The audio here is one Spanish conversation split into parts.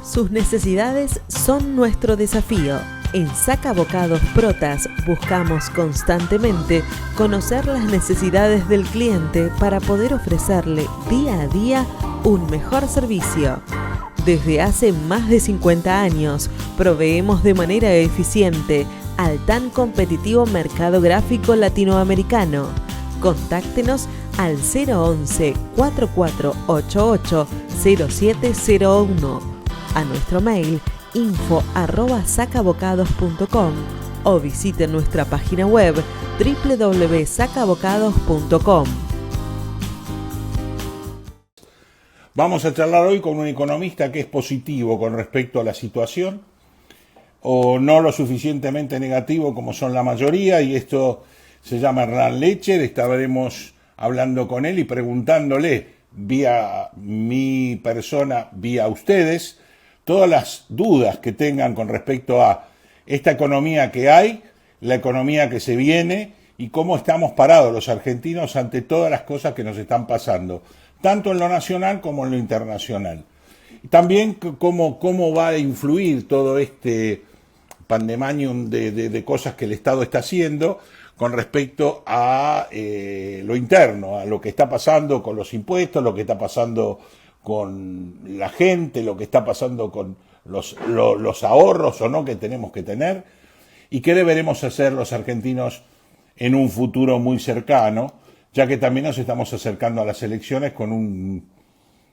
Sus necesidades son nuestro desafío. En Saca Bocados Protas buscamos constantemente conocer las necesidades del cliente para poder ofrecerle día a día un mejor servicio. Desde hace más de 50 años proveemos de manera eficiente al tan competitivo mercado gráfico latinoamericano. Contáctenos al 011 4488 0701, a nuestro mail info@sacabocados.com o visite nuestra página web www.sacabocados.com. Vamos a charlar hoy con un economista que es positivo con respecto a la situación, o no lo suficientemente negativo como son la mayoría, y esto se llama Hernán Lecher. Estaremos hablando con él y preguntándole vía mi persona, vía ustedes, todas las dudas que tengan con respecto a esta economía que hay, la economía que se viene y cómo estamos parados los argentinos ante todas las cosas que nos están pasando, tanto en lo nacional como en lo internacional. Y también cómo va a influir todo este pandemanium de cosas que el Estado está haciendo con respecto a lo interno, a lo que está pasando con los impuestos, lo que está pasando con la gente, lo que está pasando con los ahorros o no que tenemos que tener, y qué deberemos hacer los argentinos en un futuro muy cercano, ya que también nos estamos acercando a las elecciones con un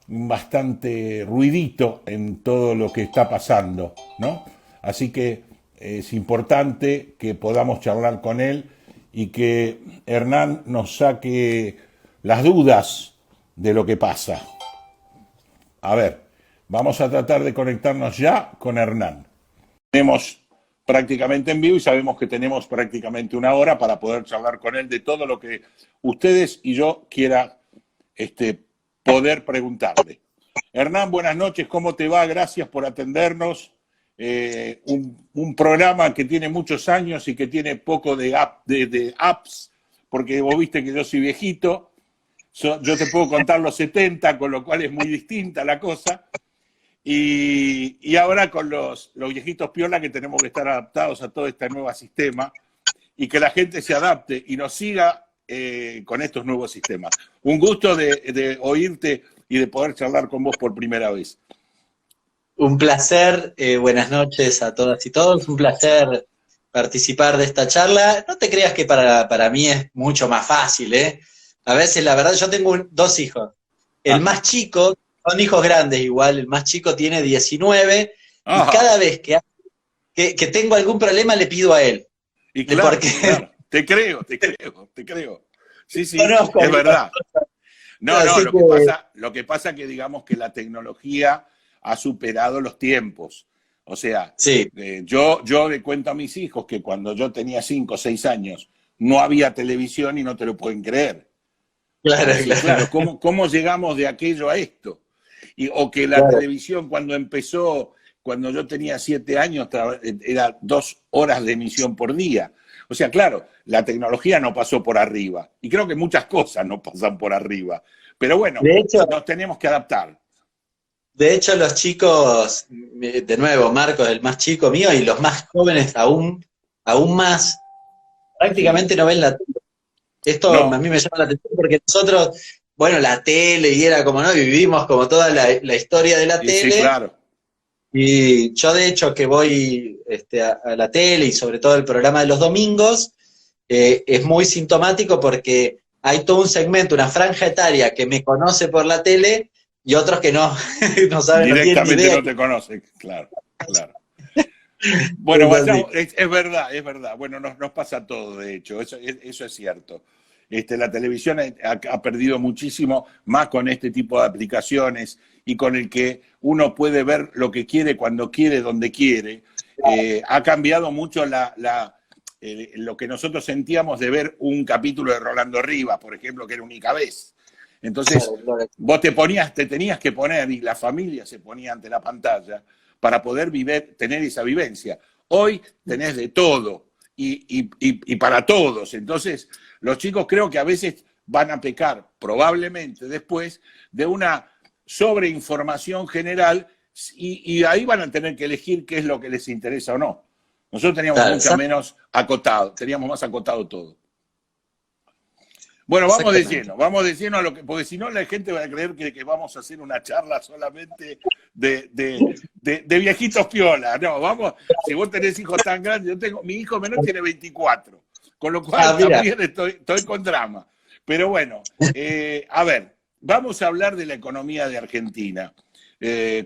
bastante ruidito en todo lo que está pasando, ¿no? Así que es importante que podamos charlar con él y que Hernán nos saque las dudas de lo que pasa. A ver, vamos a tratar de conectarnos ya con Hernán. Tenemos prácticamente en vivo y sabemos que tenemos prácticamente una hora para poder charlar con él de todo lo que ustedes y yo quiera poder preguntarle. Hernán, buenas noches, ¿cómo te va? Gracias por atendernos. Un programa que tiene muchos años y que tiene poco de apps, porque vos viste que yo soy viejito. Yo te puedo contar los 70, con lo cual es muy distinta la cosa. Y ahora con los viejitos piola que tenemos que estar adaptados a todo este nuevo sistema y que la gente se adapte y nos siga con estos nuevos sistemas. Un gusto de oírte y de poder charlar con vos por primera vez. Un placer, buenas noches a todas y todos, un placer participar de esta charla. No te creas que para mí es mucho más fácil, ¿eh? A veces, la verdad, yo tengo dos hijos. El más chico, son hijos grandes igual, el más chico tiene 19, y cada vez que tengo algún problema le pido a él. Y claro, porque... claro. Te creo. Sí, es verdad. No, lo que pasa que digamos que la tecnología ha superado los tiempos. O sea, sí. Yo le cuento a mis hijos que cuando yo tenía 5 o 6 años no había televisión y no te lo pueden creer. Claro. ¿Cómo llegamos de aquello a esto? O que la televisión cuando empezó, cuando yo tenía 7 años, era 2 horas de emisión por día. O sea, claro, la tecnología no pasó por arriba. Y creo que muchas cosas no pasan por arriba. Pero bueno, de hecho, nos tenemos que adaptar. De hecho, los chicos, de nuevo, Marcos, el más chico mío, y los más jóvenes aún más, prácticamente no ven la tele. Esto a mí me llama la atención porque nosotros, bueno, la tele, y era como, ¿no? Vivimos como toda la historia de la tele. Sí, claro. Y yo, de hecho, que voy a la tele y sobre todo el programa de los domingos, es muy sintomático porque hay todo un segmento, una franja etaria que me conoce por la tele y otros que no saben. Directamente no te conocen, claro. Bueno, es verdad. Bueno, nos pasa todo, de hecho, eso es cierto. La televisión ha perdido muchísimo, más con este tipo de aplicaciones y con el que uno puede ver lo que quiere, cuando quiere, donde quiere. Ha cambiado mucho lo que nosotros sentíamos de ver un capítulo de Rolando Rivas, por ejemplo, que era Única Vez. Entonces, vos te tenías que poner, y la familia se ponía ante la pantalla para poder tener esa vivencia. Hoy tenés de todo y para todos. Entonces, los chicos creo que a veces van a pecar, probablemente después, de una sobreinformación general y ahí van a tener que elegir qué es lo que les interesa o no. Nosotros teníamos Claro, mucho menos acotado, teníamos más acotado todo. Bueno, vamos de lleno a lo que, porque si no la gente va a creer que vamos a hacer una charla solamente de viejitos piola. No, vamos, si vos tenés hijos tan grandes, mi hijo menor tiene 24, con lo cual también estoy con drama. Pero bueno, a ver, vamos a hablar de la economía de Argentina.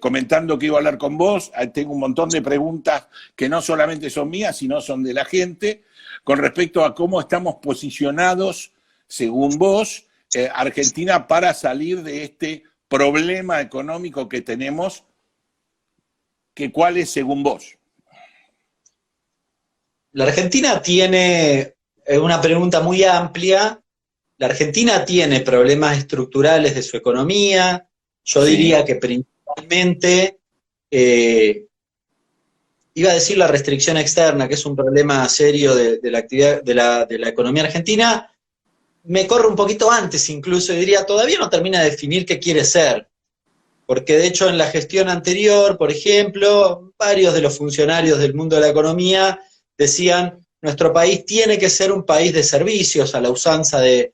Comentando que iba a hablar con vos, tengo un montón de preguntas que no solamente son mías, sino son de la gente, con respecto a cómo estamos posicionados, según vos, Argentina, para salir de este problema económico que tenemos, ¿cuál es según vos? La Argentina tiene una pregunta muy amplia. La Argentina tiene problemas estructurales de su economía. Yo diría que principalmente, iba a decir la restricción externa, que es un problema serio de la actividad de la economía argentina. Me corro un poquito antes incluso, y diría, todavía no termina de definir qué quiere ser. Porque de hecho en la gestión anterior, por ejemplo, varios de los funcionarios del mundo de la economía decían, nuestro país tiene que ser un país de servicios, a la usanza de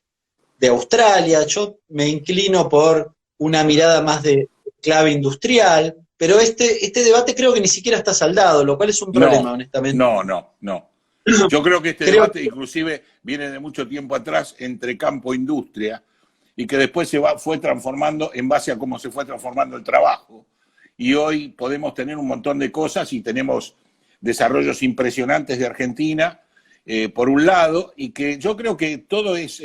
Australia. Yo me inclino por una mirada más de clave industrial, pero este debate creo que ni siquiera está saldado, lo cual es un problema, honestamente. No. Yo creo que este debate inclusive viene de mucho tiempo atrás entre campo e industria y que después fue transformando en base a cómo se fue transformando el trabajo. Y hoy podemos tener un montón de cosas y tenemos desarrollos impresionantes de Argentina, por un lado, y que yo creo que todo es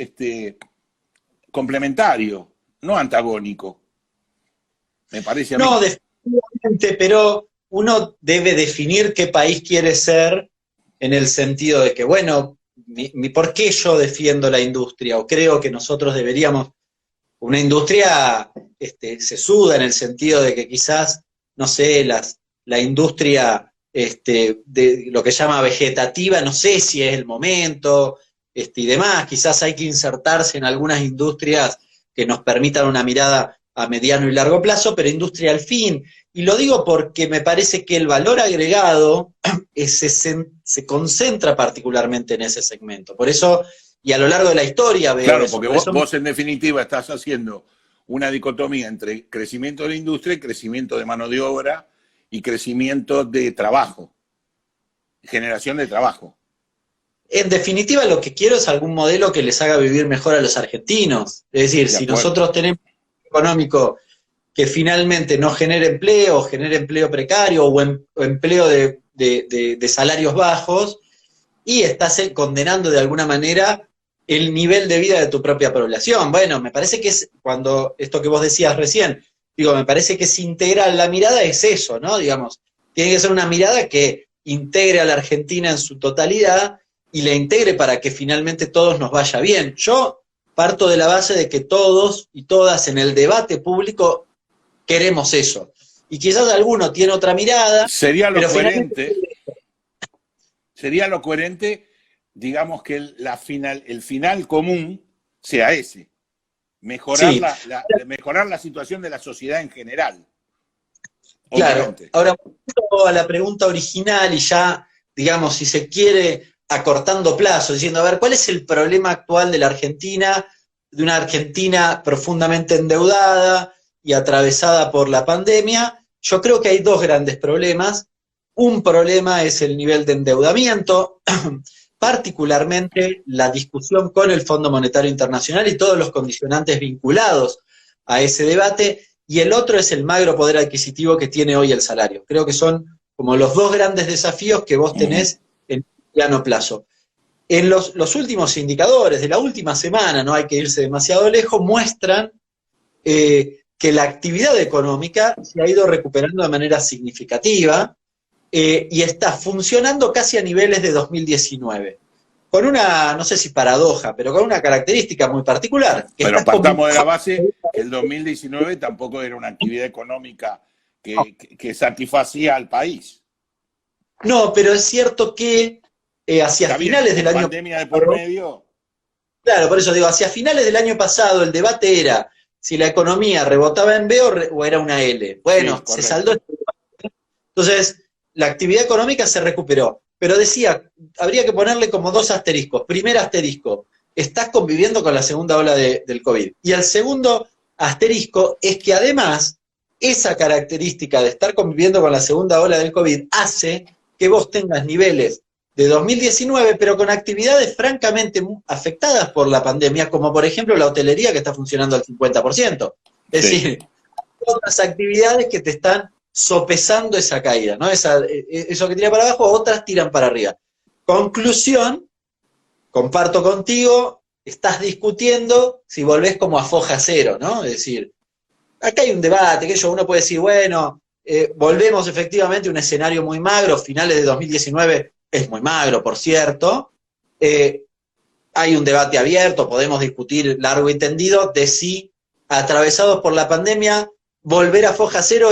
complementario, no antagónico. Me parece a mí. No, definitivamente, pero uno debe definir qué país quiere ser en el sentido de que, bueno, ¿por qué yo defiendo la industria? O creo que nosotros deberíamos, una industria sesuda en el sentido de que quizás, no sé, la industria de lo que llama vegetativa, no sé si es el momento, y demás, quizás hay que insertarse en algunas industrias que nos permitan una mirada a mediano y largo plazo, pero industria al fin. Y lo digo porque me parece que el valor agregado se concentra particularmente en ese segmento. Por eso, y a lo largo de la historia veo claro, eso. porque vos en definitiva estás haciendo una dicotomía entre crecimiento de la industria y crecimiento de mano de obra y crecimiento de trabajo, generación de trabajo. En definitiva, lo que quiero es algún modelo que les haga vivir mejor a los argentinos. Es decir, si nosotros tenemos económico que finalmente no genere empleo, genere empleo precario o empleo de salarios bajos, y estás condenando de alguna manera el nivel de vida de tu propia población. Bueno, me parece que es cuando esto que vos decías recién, digo, me parece que es integral la mirada, es eso, ¿no? Digamos, tiene que ser una mirada que integre a la Argentina en su totalidad y la integre para que finalmente todos nos vaya bien. Yo parto de la base de que todos y todas en el debate público queremos eso. Y quizás alguno tiene otra mirada. Sería lo coherente, digamos, que el final común sea ese. Mejorar, mejorar la situación de la sociedad en general. Obviamente. Claro. Ahora, a la pregunta original y ya, digamos, si se quiere, acortando plazo, diciendo, a ver, ¿cuál es el problema actual de la Argentina, de una Argentina profundamente endeudada y atravesada por la pandemia? Yo creo que hay dos grandes problemas. Un problema es el nivel de endeudamiento, particularmente la discusión con el Fondo Monetario Internacional y todos los condicionantes vinculados a ese debate, y el otro es el magro poder adquisitivo que tiene hoy el salario. Creo que son como los dos grandes desafíos que vos tenés en mediano plazo. En los últimos indicadores de la última semana, no hay que irse demasiado lejos, muestran que la actividad económica se ha ido recuperando de manera significativa y está funcionando casi a niveles de 2019. Con una, no sé si paradoja, pero con una característica muy particular. Pero partamos de la base que el 2019 tampoco era una actividad económica que satisfacía al país. No, pero es cierto que hacia finales del año... pandemia de por medio. Claro, por eso digo, hacia finales del año pasado el debate era si la economía rebotaba en B o era una L. Bueno, sí, se saldó este Entonces, la actividad económica se recuperó. Pero decía, habría que ponerle como 2 asteriscos. Primer asterisco, estás conviviendo con la segunda ola del COVID. Y el segundo asterisco es que además, esa característica de estar conviviendo con la segunda ola del COVID hace que vos tengas niveles de 2019, pero con actividades francamente afectadas por la pandemia, como por ejemplo la hotelería que está funcionando al 50%. Es decir, otras actividades que te están sopesando esa caída, ¿no? Eso que tira para abajo, otras tiran para arriba. Conclusión, comparto contigo, estás discutiendo si volvés como a foja cero, ¿no? Es decir, acá hay un debate, que uno puede decir, bueno, volvemos efectivamente a un escenario muy magro, finales de 2019 es muy magro, por cierto. Hay un debate abierto, podemos discutir largo y tendido de si, atravesados por la pandemia, volver a foja cero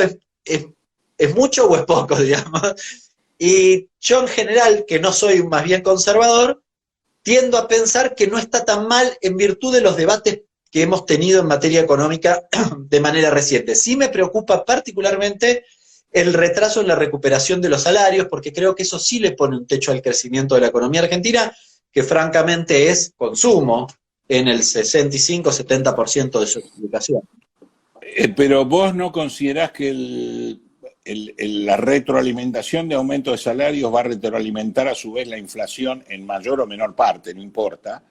es mucho o es poco, digamos. Y yo en general, que no soy más bien conservador, tiendo a pensar que no está tan mal en virtud de los debates que hemos tenido en materia económica de manera reciente. Sí me preocupa particularmente el retraso en la recuperación de los salarios, porque creo que eso sí le pone un techo al crecimiento de la economía argentina, que francamente es consumo en el 65-70% de su explicación. Pero vos no considerás que la retroalimentación de aumento de salarios va a retroalimentar a su vez la inflación en mayor o menor parte, no importa,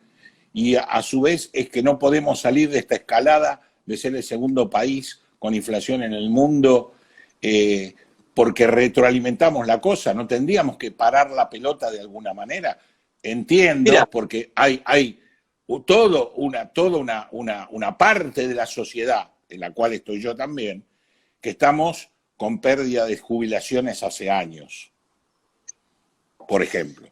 y a su vez es que no podemos salir de esta escalada de ser el segundo país con inflación en el mundo, porque retroalimentamos la cosa, no tendríamos que parar la pelota de alguna manera. Entiendo, Mira, porque hay toda una parte de la sociedad, en la cual estoy yo también, que estamos con pérdida de jubilaciones hace años, por ejemplo.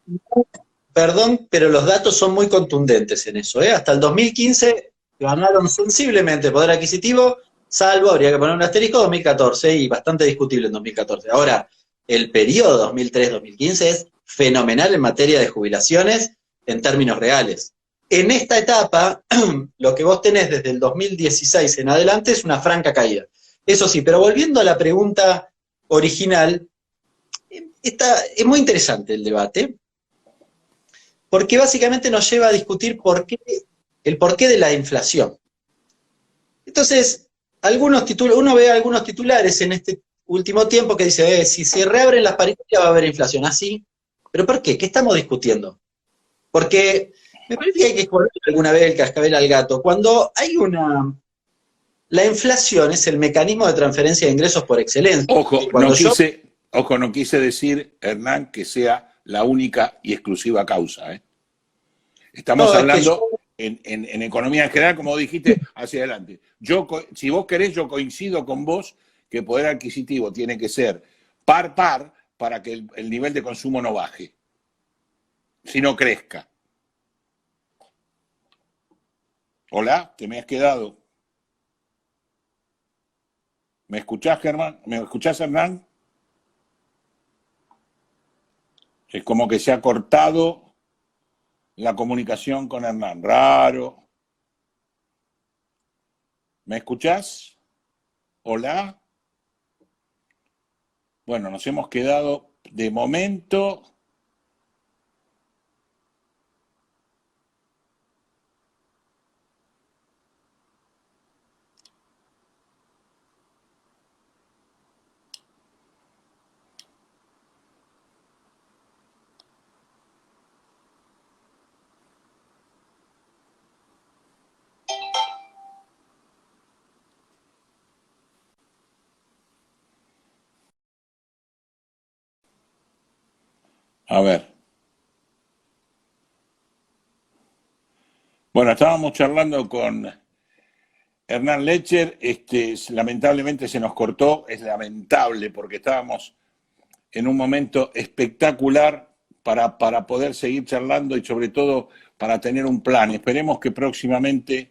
perdón, pero los datos son muy contundentes en eso, ¿eh? Hasta el 2015 ganaron sensiblemente poder adquisitivo, salvo, habría que poner un asterisco, 2014, y bastante discutible en 2014. Ahora, el periodo 2003-2015 es fenomenal en materia de jubilaciones en términos reales. En esta etapa, lo que vos tenés desde el 2016 en adelante es una franca caída. Eso sí, pero volviendo a la pregunta original, es muy interesante el debate, porque básicamente nos lleva a discutir el porqué de la inflación. Entonces, uno ve algunos titulares en este último tiempo que dice, si se reabren las paritarias va a haber inflación. ¿Así? ¿Pero por qué? ¿Qué estamos discutiendo? Porque me parece que hay que jugar alguna vez el cascabel al gato. Cuando hay la inflación es el mecanismo de transferencia de ingresos por excelencia. Ojo, no quise decir, Hernán, que sea la única y exclusiva causa, ¿eh? Estamos hablando en economía en general, como dijiste, hacia adelante. Si vos querés, yo coincido con vos que el poder adquisitivo tiene que ser par para que el nivel de consumo no baje, sino crezca. Hola, ¿te me has quedado? ¿Me escuchás, Germán? ¿Me escuchás, Hernán? Es como que se ha cortado la comunicación con Hernán. Raro. ¿Me escuchás? Hola. Bueno, nos hemos quedado de momento. A ver. Bueno, estábamos charlando con Hernán Lecher, lamentablemente se nos cortó, es lamentable porque estábamos en un momento espectacular para poder seguir charlando y sobre todo para tener un plan. Esperemos que próximamente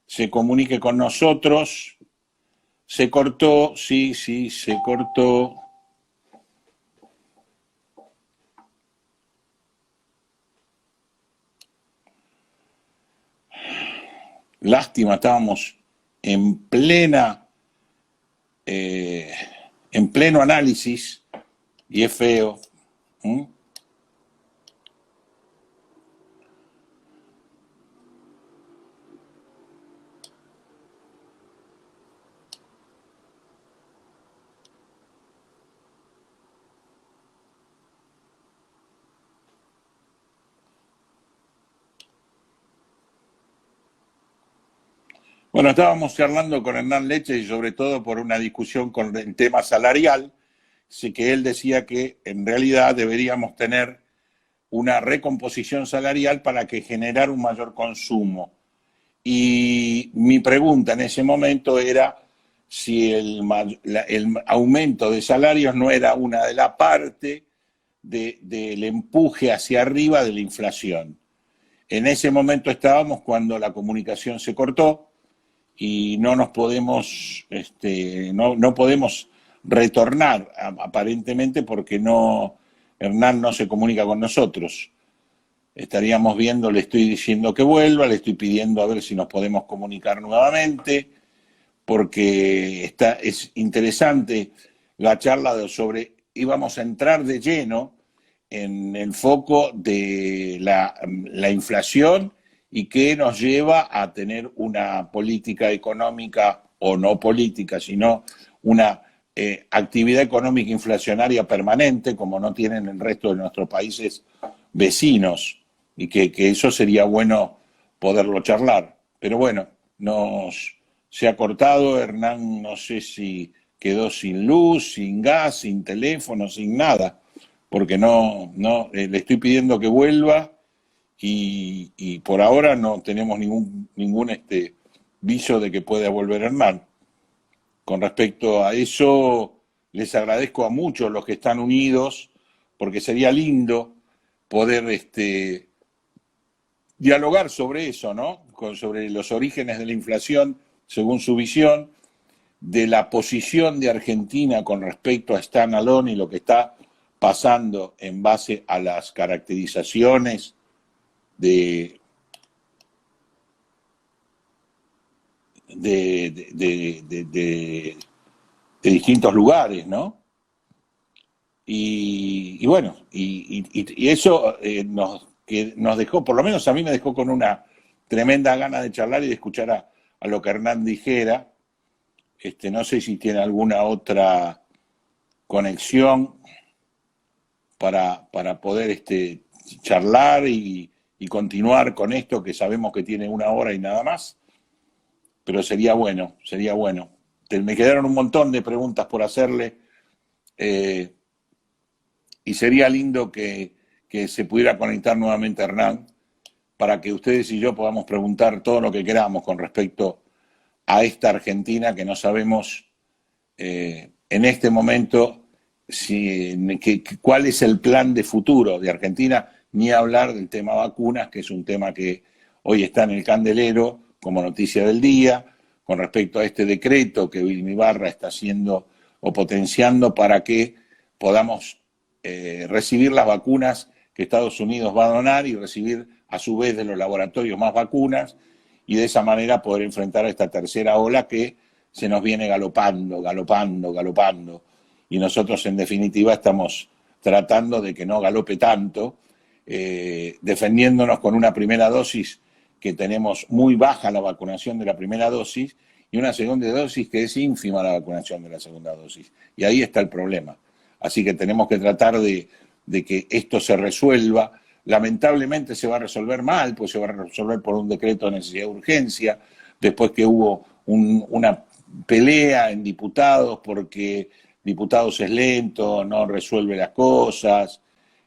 se comunique con nosotros. Se cortó, sí, se cortó. Lástima, estábamos en pleno análisis y es feo. ¿Mm? Bueno, estábamos charlando con Hernán Leche y sobre todo por una discusión con el tema salarial, sí que él decía que en realidad deberíamos tener una recomposición salarial para que generar un mayor consumo. Y mi pregunta en ese momento era si el aumento de salarios no era una de la parte del empuje hacia arriba de la inflación. En ese momento estábamos cuando la comunicación se cortó y no nos podemos, no podemos retornar aparentemente porque Hernán no se comunica con nosotros. Estaríamos viendo, le estoy diciendo que vuelva, le estoy pidiendo a ver si nos podemos comunicar nuevamente, porque es interesante la charla sobre, íbamos a entrar de lleno en el foco de la inflación y qué nos lleva a tener una política económica, o no política, sino una actividad económica inflacionaria permanente, como no tienen el resto de nuestros países vecinos, y que eso sería bueno poderlo charlar. Pero bueno, se ha cortado, Hernán no sé si quedó sin luz, sin gas, sin teléfono, sin nada, porque le estoy pidiendo que vuelva y por ahora no tenemos ningún viso de que pueda volver Hernán. Con respecto a eso, les agradezco a muchos los que están unidos, porque sería lindo poder dialogar sobre eso, ¿no? Sobre los orígenes de la inflación, según su visión, de la posición de Argentina con respecto a standalone y lo que está pasando en base a las caracterizaciones de distintos lugares, ¿no? Y bueno, y eso nos dejó, por lo menos a mí me dejó con una tremenda gana de charlar y de escuchar a lo que Hernán dijera. No sé si tiene alguna otra conexión para poder charlar y continuar con esto, que sabemos que tiene 1 hora y nada más, pero sería bueno. Me quedaron un montón de preguntas por hacerle, y sería lindo que se pudiera conectar nuevamente Hernán para que ustedes y yo podamos preguntar todo lo que queramos con respecto a esta Argentina que no sabemos en este momento cuál es el plan de futuro de Argentina, ni hablar del tema vacunas, que es un tema que hoy está en el candelero como noticia del día, con respecto a este decreto que Vilma Ibarra está haciendo o potenciando para que podamos recibir las vacunas que Estados Unidos va a donar y recibir a su vez de los laboratorios más vacunas, y de esa manera poder enfrentar a esta tercera ola que se nos viene galopando. Y nosotros en definitiva estamos tratando de que no galope tanto, defendiéndonos con una primera dosis que tenemos muy baja la vacunación de la primera dosis y una segunda dosis que es ínfima la vacunación de la segunda dosis. Y ahí está el problema. Así que tenemos que tratar de que esto se resuelva. Lamentablemente se va a resolver mal, pues se va a resolver por un decreto de necesidad de urgencia, después que hubo una pelea en diputados porque diputados es lento, no resuelve las cosas,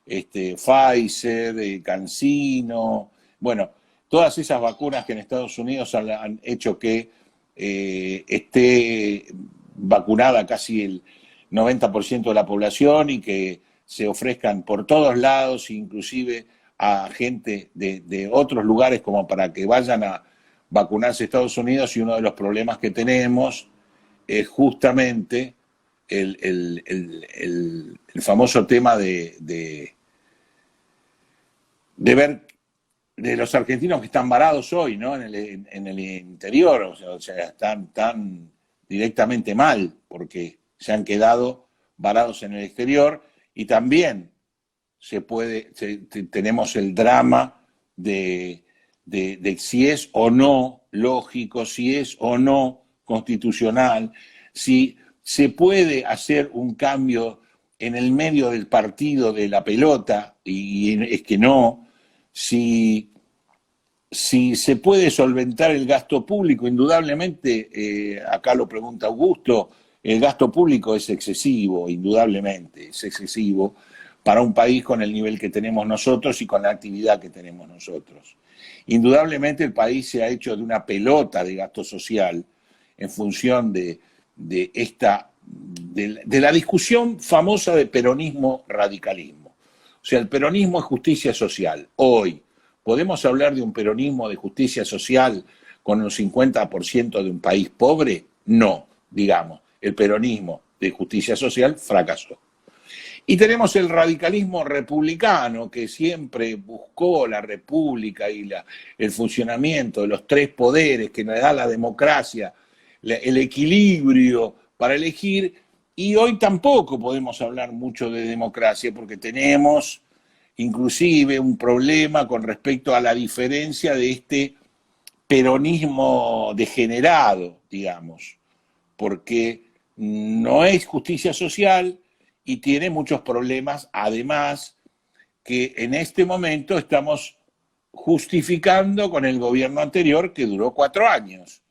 Pfizer, CanSino, bueno, todas esas vacunas que en Estados Unidos han hecho que esté vacunada casi el 90% de la población y que se ofrezcan por todos lados, inclusive a gente de otros lugares como para que vayan a vacunarse a Estados Unidos, y uno de los problemas que tenemos es justamente el famoso tema de ver de los argentinos que están varados hoy, ¿no? En el interior, o sea, están directamente mal porque se han quedado varados en el exterior Y también tenemos el drama de si es o no lógico, si es o no constitucional, si se puede hacer un cambio en el medio del partido de la pelota, y es que no, si se puede solventar el gasto público. Indudablemente, acá lo pregunta Augusto, el gasto público es excesivo, indudablemente, es excesivo para un país con el nivel que tenemos nosotros y con la actividad que tenemos nosotros. Indudablemente el país se ha hecho de una pelota de gasto social en función de la discusión famosa de peronismo-radicalismo. O sea, el peronismo es justicia social. Hoy, ¿podemos hablar de un peronismo de justicia social con un 50% de un país pobre? No, digamos, el peronismo de justicia social fracasó. Y tenemos el radicalismo republicano, que siempre buscó la república y el funcionamiento de los tres poderes que nos da la democracia, el equilibrio para elegir, y hoy tampoco podemos hablar mucho de democracia porque tenemos inclusive un problema con respecto a la diferencia de este peronismo degenerado, digamos, porque no es justicia social y tiene muchos problemas, además que en este momento estamos justificando con el gobierno anterior que duró 4 años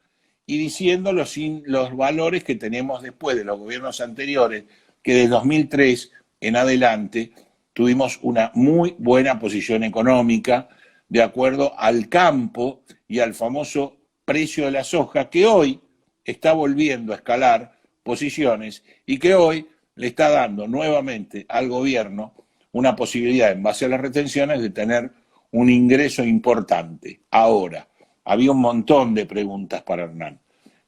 y diciendo los valores que tenemos después de los gobiernos anteriores, que de 2003 en adelante tuvimos una muy buena posición económica de acuerdo al campo y al famoso precio de la soja, que hoy está volviendo a escalar posiciones y que hoy le está dando nuevamente al gobierno una posibilidad, en base a las retenciones, de tener un ingreso importante. Ahora, había un montón de preguntas para Hernán.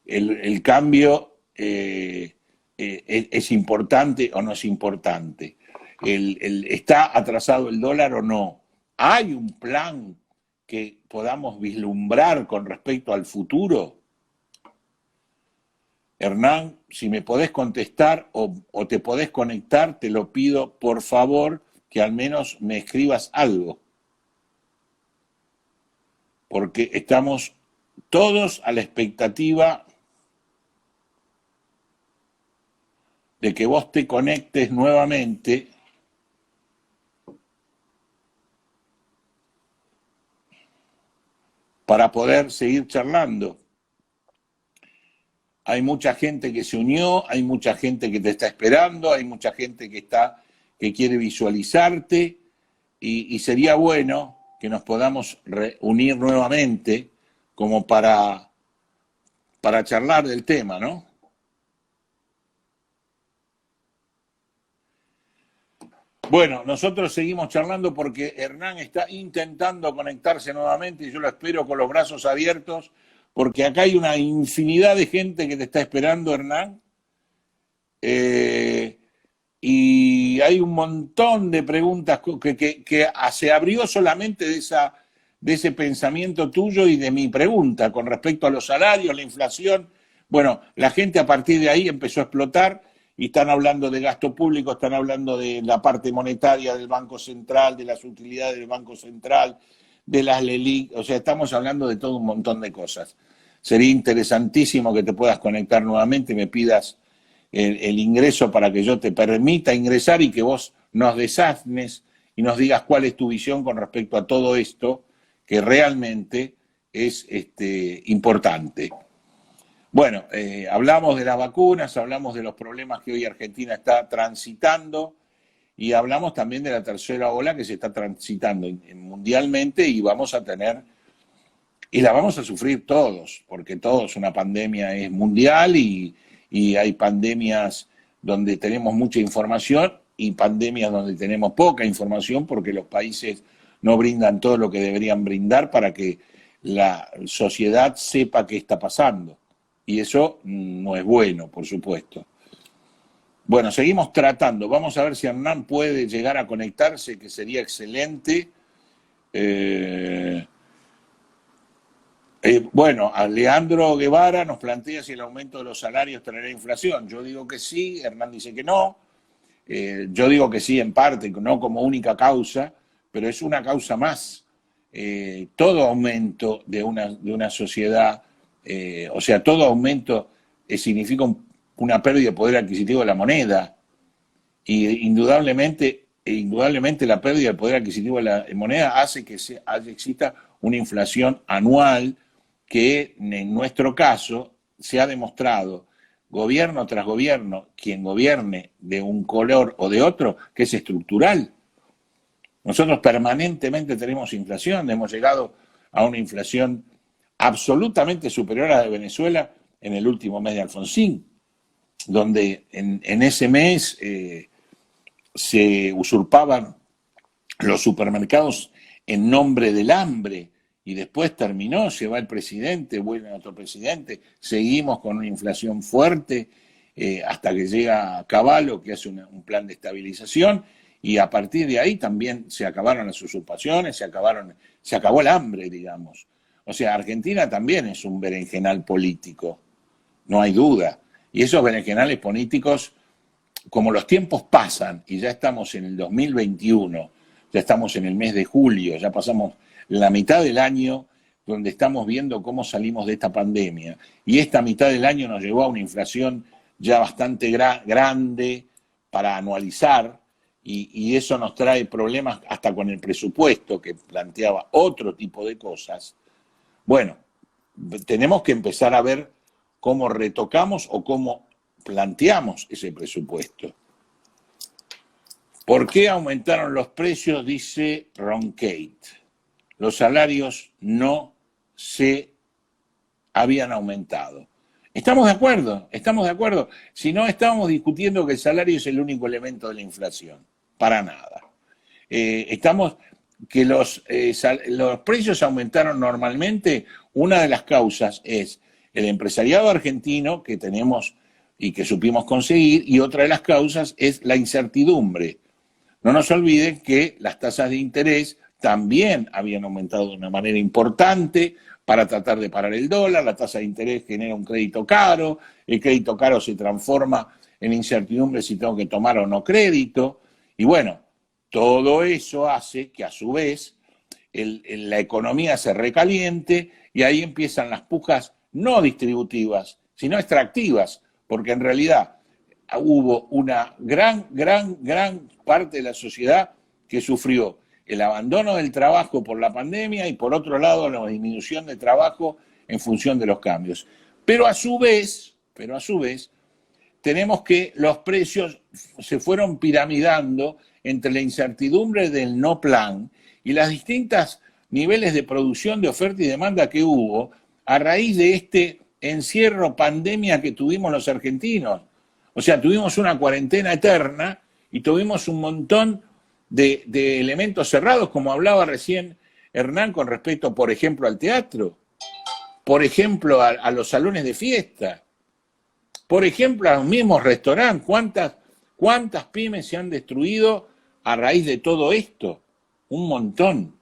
¿El cambio es importante o no es importante? ¿Está atrasado el dólar o no? ¿Hay un plan que podamos vislumbrar con respecto al futuro? Hernán, si me podés contestar o te podés conectar, te lo pido por favor que al menos me escribas algo. Porque estamos todos a la expectativa de que vos te conectes nuevamente para poder seguir charlando. Hay mucha gente que se unió, hay mucha gente que te está esperando, hay mucha gente que quiere visualizarte y sería bueno que nos podamos reunir nuevamente como para charlar del tema, ¿no? Bueno, nosotros seguimos charlando porque Hernán está intentando conectarse nuevamente y yo lo espero con los brazos abiertos porque acá hay una infinidad de gente que te está esperando, Hernán. Y hay un montón de preguntas que se abrió solamente de ese pensamiento tuyo y de mi pregunta con respecto a los salarios, la inflación. Bueno, la gente a partir de ahí empezó a explotar y están hablando de gasto público, están hablando de la parte monetaria del Banco Central, de las utilidades del Banco Central, de las LELIC, o sea, estamos hablando de todo un montón de cosas. Sería interesantísimo que te puedas conectar nuevamente y me pidas el ingreso para que yo te permita ingresar y que vos nos desasnes y nos digas cuál es tu visión con respecto a todo esto, que realmente es importante. Bueno, hablamos de las vacunas, hablamos de los problemas que hoy Argentina está transitando y hablamos también de la tercera ola que se está transitando mundialmente y vamos a tener, y la vamos a sufrir todos, porque todos, una pandemia es mundial y hay pandemias donde tenemos mucha información y pandemias donde tenemos poca información porque los países no brindan todo lo que deberían brindar para que la sociedad sepa qué está pasando. Y eso no es bueno, por supuesto. Bueno, seguimos tratando. Vamos a ver si Hernán puede llegar a conectarse, que sería excelente. Bueno, a Leandro Guevara nos plantea si el aumento de los salarios traerá inflación. Yo digo que sí, Hernán dice que no. Yo digo que sí en parte, no como única causa, pero es una causa más. Todo aumento de una sociedad, o sea, todo aumento significa una pérdida de poder adquisitivo de la moneda. Y indudablemente la pérdida del poder adquisitivo de la moneda hace que exista una inflación anual que en nuestro caso se ha demostrado, gobierno tras gobierno, quien gobierne de un color o de otro, que es estructural. Nosotros permanentemente tenemos inflación, hemos llegado a una inflación absolutamente superior a la de Venezuela en el último mes de Alfonsín, donde en ese mes se usurpaban los supermercados en nombre del hambre y después terminó, se va el presidente, vuelve otro presidente, seguimos con una inflación fuerte hasta que llega Cavallo, que hace un plan de estabilización, y a partir de ahí también se acabaron las usurpaciones, se acabó el hambre, digamos. O sea, Argentina también es un berenjenal político, no hay duda. Y esos berenjenales políticos, como los tiempos pasan y ya estamos en el 2021, ya estamos en el mes de julio, ya pasamos la mitad del año donde estamos viendo cómo salimos de esta pandemia. Y esta mitad del año nos llevó a una inflación ya bastante grande para anualizar, y eso nos trae problemas hasta con el presupuesto, que planteaba otro tipo de cosas. Bueno, tenemos que empezar a ver cómo retocamos o cómo planteamos ese presupuesto. ¿Por qué aumentaron los precios? Dice Roncate. Los salarios no se habían aumentado. Estamos de acuerdo. Si no, estábamos discutiendo que el salario es el único elemento de la inflación. Para nada. Que los precios aumentaron normalmente. Una de las causas es el empresariado argentino que tenemos y que supimos conseguir, y otra de las causas es la incertidumbre. No nos olviden que las tasas de interés también habían aumentado de una manera importante para tratar de parar el dólar. La tasa de interés genera un crédito caro, el crédito caro se transforma en incertidumbre si tengo que tomar o no crédito, y bueno, todo eso hace que a su vez la economía se recaliente, y ahí empiezan las pujas no distributivas, sino extractivas, porque en realidad hubo una gran parte de la sociedad que sufrió el abandono del trabajo por la pandemia y por otro lado la disminución de trabajo en función de los cambios. Pero a su vez, tenemos que los precios se fueron piramidando entre la incertidumbre del no plan y las distintas niveles de producción, de oferta y demanda que hubo a raíz de este encierro pandemia que tuvimos los argentinos. O sea, tuvimos una cuarentena eterna y tuvimos un montón de elementos cerrados, como hablaba recién Hernán con respecto, por ejemplo, al teatro, por ejemplo, a los salones de fiesta, por ejemplo, a los mismos restaurantes. ¿Cuántas pymes se han destruido a raíz de todo esto? Un montón.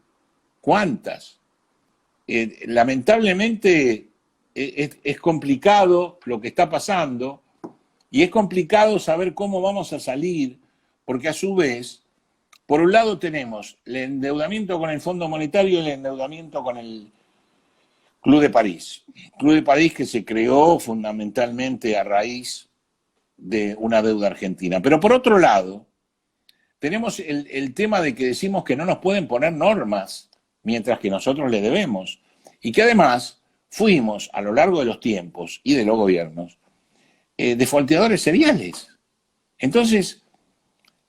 ¿Cuántas? Lamentablemente es complicado lo que está pasando, y es complicado saber cómo vamos a salir, porque a su vez, por un lado tenemos el endeudamiento con el Fondo Monetario y el endeudamiento con el Club de París. Club de París que se creó fundamentalmente a raíz de una deuda argentina. Pero por otro lado, tenemos el tema de que decimos que no nos pueden poner normas mientras que nosotros le debemos, y que además fuimos a lo largo de los tiempos y de los gobiernos defaulteadores seriales. Entonces,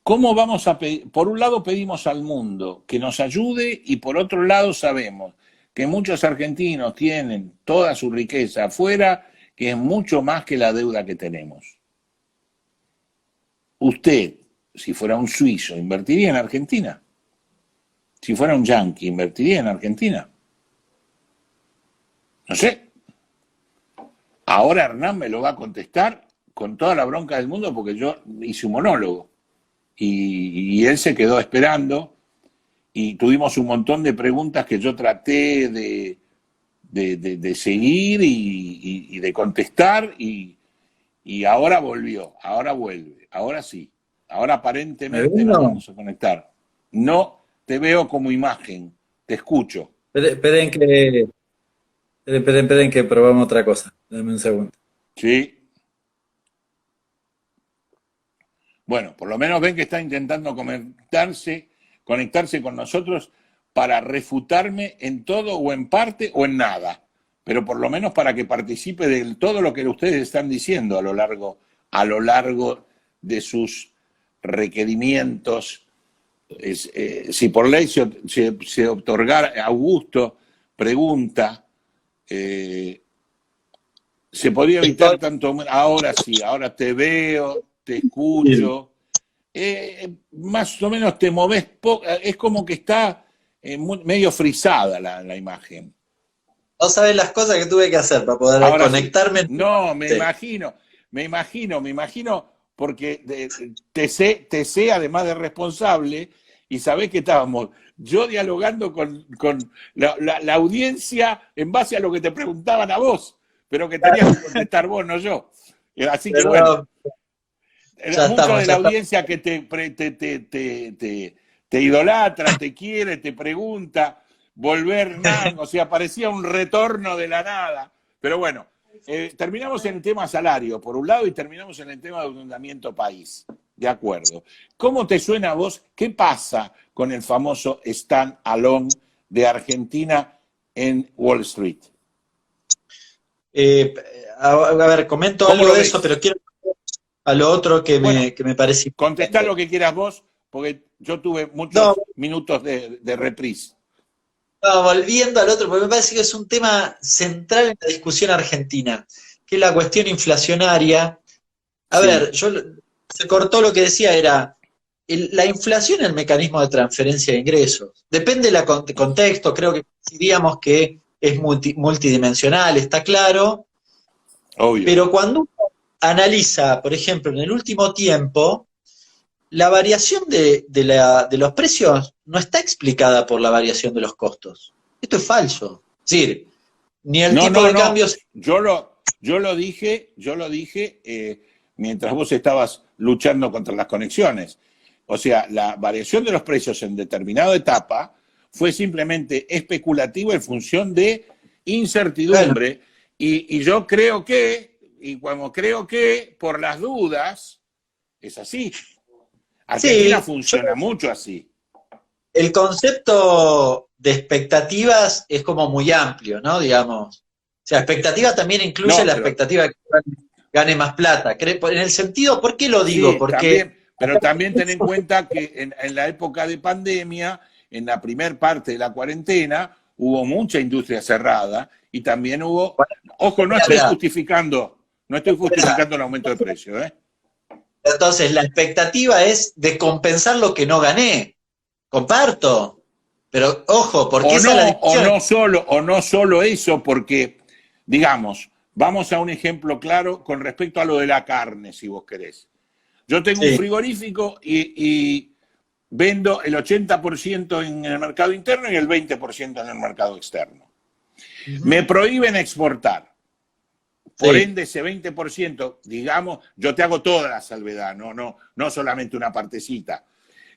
¿cómo vamos a pedir? Por un lado pedimos al mundo que nos ayude, y por otro lado sabemos que muchos argentinos tienen toda su riqueza afuera, que es mucho más que la deuda que tenemos. Usted, si fuera un suizo, ¿invertiría en Argentina? Si fuera un yanqui, ¿invertiría en Argentina? No sé. Ahora Hernán me lo va a contestar con toda la bronca del mundo, porque yo hice un monólogo y él se quedó esperando, y tuvimos un montón de preguntas que yo traté de seguir y de contestar, y ahora volvió, ahora vuelve, ahora sí, Ahora aparentemente nos vamos a conectar. No te veo como imagen, te escucho. Esperen que probamos otra cosa. Dame un segundo. Sí. Bueno, por lo menos ven que está intentando conectarse con nosotros para refutarme en todo o en parte o en nada. Pero por lo menos para que participe de todo lo que ustedes están diciendo a lo largo de sus requerimientos. Si por ley se otorgara, Augusto pregunta, se podría evitar tanto, ahora sí, ahora te veo, te escucho, más o menos te moves, es como que está medio frisada la imagen. No sabes las cosas que tuve que hacer para poder Ahora conectarme. Sí. No, me imagino, porque te sé además de responsable, y sabés que estábamos yo dialogando con la audiencia en base a lo que te preguntaban a vos, pero que tenías que contestar vos, no yo. Así que bueno, mucho de la audiencia que te idolatra, te quiere, te pregunta, o sea, parecía un retorno de la nada. Pero bueno, terminamos en el tema salario, por un lado, y terminamos en el tema de endeudamiento país. De acuerdo. ¿Cómo te suena a vos? ¿Qué pasa con el famoso stand alone de Argentina en Wall Street? A ver, comento algo de eso, pero quiero a lo otro que me parece. Contestá lo que quieras vos, porque yo tuve muchos minutos de reprise. No, volviendo al otro, porque me parece que es un tema central en la discusión argentina, que es la cuestión inflacionaria. A ver, se cortó lo que decía, era la inflación es el mecanismo de transferencia de ingresos. Depende del contexto, creo que diríamos que es multidimensional, está claro. Obvio. Pero cuando uno analiza, por ejemplo, en el último tiempo, la variación de los precios no está explicada por la variación de los costos. Esto es falso. Es decir, ni el tipo de cambios... Yo lo dije mientras vos estabas luchando contra las conexiones. O sea, la variación de los precios en determinada etapa fue simplemente especulativa en función de incertidumbre. Bueno. Y yo creo que, por las dudas, es así. Argentina funciona mucho así. El concepto de expectativas es como muy amplio, ¿no? Digamos. O sea, expectativa también incluye la expectativa de que gane más plata. En el sentido, ¿por qué lo digo? Sí, porque pero también ten en cuenta que en la época de pandemia, en la primer parte de la cuarentena, hubo mucha industria cerrada y también hubo... Ojo, no estoy justificando el aumento de precios, ¿eh? Entonces, la expectativa es de compensar lo que no gané. Comparto. Pero, ojo, porque esa es la discusión. O no solo eso, porque, digamos, vamos a un ejemplo claro con respecto a lo de la carne, si vos querés. Yo tengo un frigorífico y vendo el 80% en el mercado interno y el 20% en el mercado externo. Me prohíben exportar. Por ende, ese 20%, digamos, yo te hago toda la salvedad, no solamente una partecita.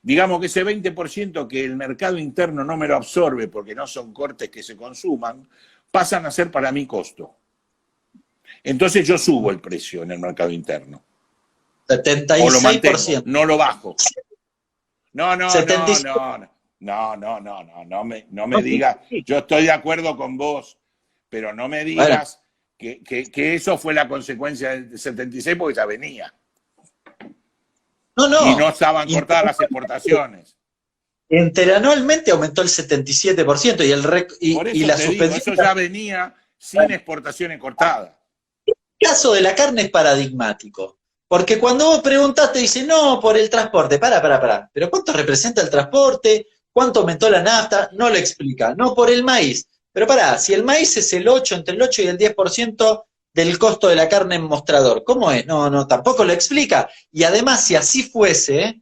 Digamos que ese 20% que el mercado interno no me lo absorbe porque no son cortes que se consuman, pasan a ser para mí costo. Entonces yo subo el precio en el mercado interno. 76%. O lo mantengo, no lo bajo. No me digas, yo estoy de acuerdo con vos, pero no me digas que eso fue la consecuencia del 76 porque ya venía. Y no estaban cortadas las exportaciones. Interanualmente aumentó el 77% y la suspensión. Eso ya venía sin exportaciones cortadas. El caso de la carne es paradigmático. Porque cuando vos preguntás te dicen, no, por el transporte, para. Pero ¿cuánto representa el transporte? ¿Cuánto aumentó la nafta? No lo explica. No por el maíz. Pero si el maíz es entre el 8 y el 10% del costo de la carne en mostrador, ¿cómo es? No, tampoco lo explica. Y además, si así fuese,